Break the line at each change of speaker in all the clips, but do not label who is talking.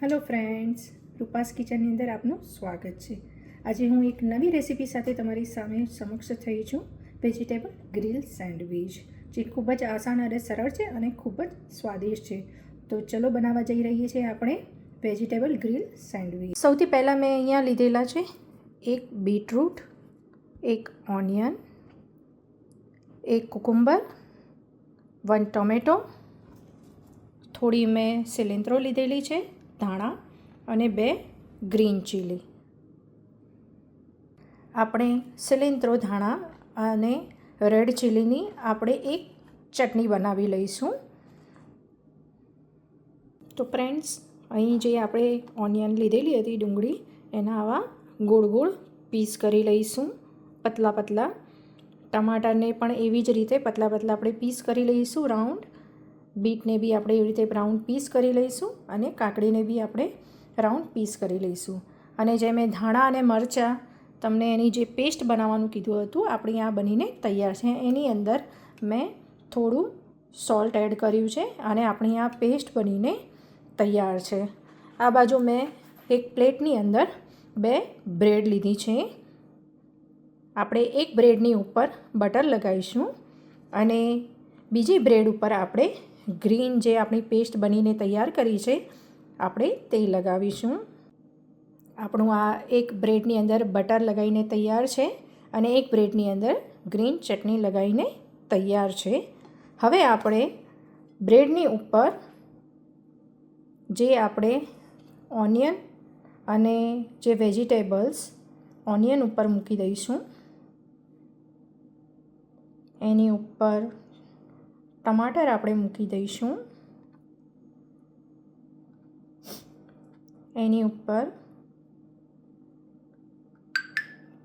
Hello friends, રૂપાસ કિચનની અંદર આપનું સ્વાગત છે. આજે હું એક નવી રેસીપી સાથે તમારી સમક્ષ થઈ છું. વેજીટેબલ ગ્રીલ સેન્ડવિચ, જે ખૂબ જ આસાન અને સરળ છે અને ખૂબ જ સ્વાદિષ્ટ છે. તો ચલો બનાવવા જઈ રહીએ છીએ આપણે વેજીટેબલ ગ્રીલ સેન્ડવિચ. સૌથી પહેલાં મેં અહીંયા લીધેલા છે એક બીટરૂટ, એક ઓનિયન, એક કુકુંબર, 1 ટોમેટો, થોડી મેં સિલેન્ટ્રો લીધેલી છે, ધાણા અને 2 ગ્રીન ચીલી. આપણે સિલેન્ટ્રો, ધાણા અને રેડ ચીલીની આપણે એક ચટણી બનાવી લઈશું. તો ફ્રેન્ડ્સ, અહીં જે આપણે ઓનિયન લીધેલી હતી, ડુંગળી, એના આવા ગોળ ગોળ પીસ કરી લઈશું, પતલા પતલા. ટમાટરને પણ એવી જ રીતે પતલા પતલા આપણે પીસ કરી લઈશું, રાઉન્ડ. બીટને બી આપણે એવી રીતે રાઉન્ડ પીસ કરી લઈશું અને કાકડીને બી આપણે રાઉન્ડ પીસ કરી લઈશું. અને જે મેં ધાણા અને મરચાં તમને એની જે પેસ્ટ બનાવવાનું કીધું હતું, આપણી આ બનીને તૈયાર છે. એની અંદર મેં થોડું સોલ્ટ એડ કર્યું છે અને આપણી આ પેસ્ટ બનીને તૈયાર છે. આ બાજુ મેં એક પ્લેટની અંદર 2 બ્રેડ લીધી છે. આપણે એક બ્રેડની ઉપર બટર લગાવીશું અને બીજી બ્રેડ ઉપર આપણે ગ્રીન જે આપણી પેસ્ટ બનીને તૈયાર કરી છે, આપણે તે લગાવીશું. આપણું આ એક બ્રેડની અંદર બટર લગાવીને તૈયાર છે અને એક બ્રેડની અંદર ગ્રીન ચટણી લગાવીને તૈયાર છે. હવે આપણે બ્રેડની ઉપર જે આપણે ઓનિયન અને જે વેજીટેબલ્સ ઓનિયન ઉપર મૂકી દઈશું. એની ઉપર ટમાટર આપણે મૂકી દઈશું. એની ઉપર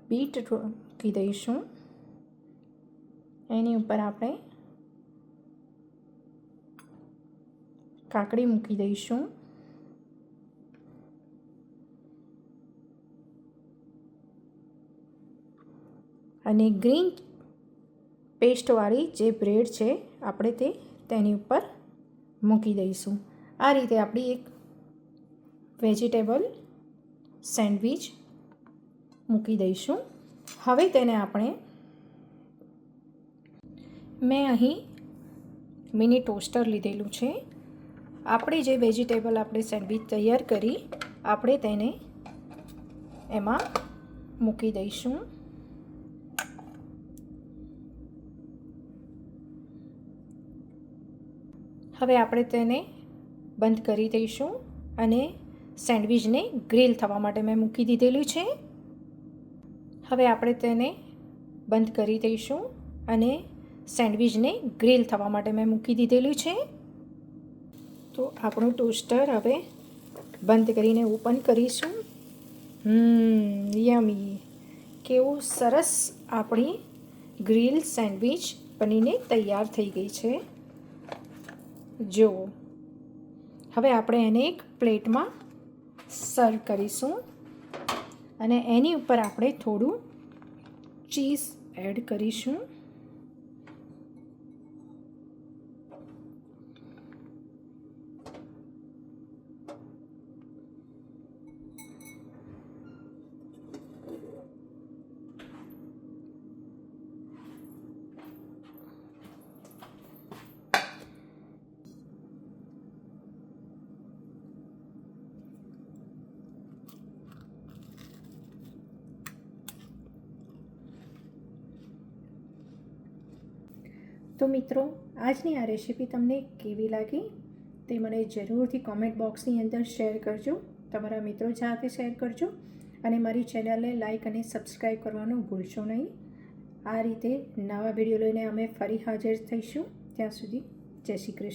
બીટ મૂકી દઈશું. એની ઉપર આપણે કાકડી મૂકી દઈશું. અને ગ્રીન પેસ્ટવાળી જે બ્રેડ છે, આપણે તેની ઉપર મૂકી દઈશું. આ રીતે આપણી એક વેજીટેબલ સેન્ડવિચ મૂકી દઈશું. હવે તેને મેં અહીં મિની ટોસ્ટર લીધેલું છે. આપણે જે વેજીટેબલ આપણે સેન્ડવિચ તૈયાર કરી, આપણે તેને એમાં મૂકી દઈશું. હવે આપણે તેને બંધ કરી દઈશું અને સેન્ડવિચને ગ્રીલ થવા માટે મેં મૂકી દીધેલું છે. હવે આપણે તેને બંધ કરી દઈશું અને સેન્ડવિચને ગ્રીલ થવા માટે મેં મૂકી દીધેલું છે. તો આપણું ટોસ્ટર હવે બંધ કરીને ઓપન કરીશું. યમી! કેવું સરસ આપણી ગ્રીલ સેન્ડવિચ બનીને તૈયાર થઈ ગઈ છે. જુઓ, હવે આપણે એને એક પ્લેટમાં સર્વ કરીશું અને એની ઉપર આપણે થોડું ચીઝ એડ કરીશું. તો મિત્રો, આજની આ રેસીપી તમને કેવી લાગી તે મને જરૂરથી કોમેન્ટ બોક્સની અંદર શેર કરજો. તમારા મિત્રો સાથે શેર કરજો અને મારી ચેનલને લાઈક અને સબસ્ક્રાઈબ કરવાનું ભૂલશો નહીં. આ રીતે નવા વિડીયો લઈને અમે ફરી હાજર થઈશું. ત્યાં સુધી જય શ્રી કૃષ્ણ.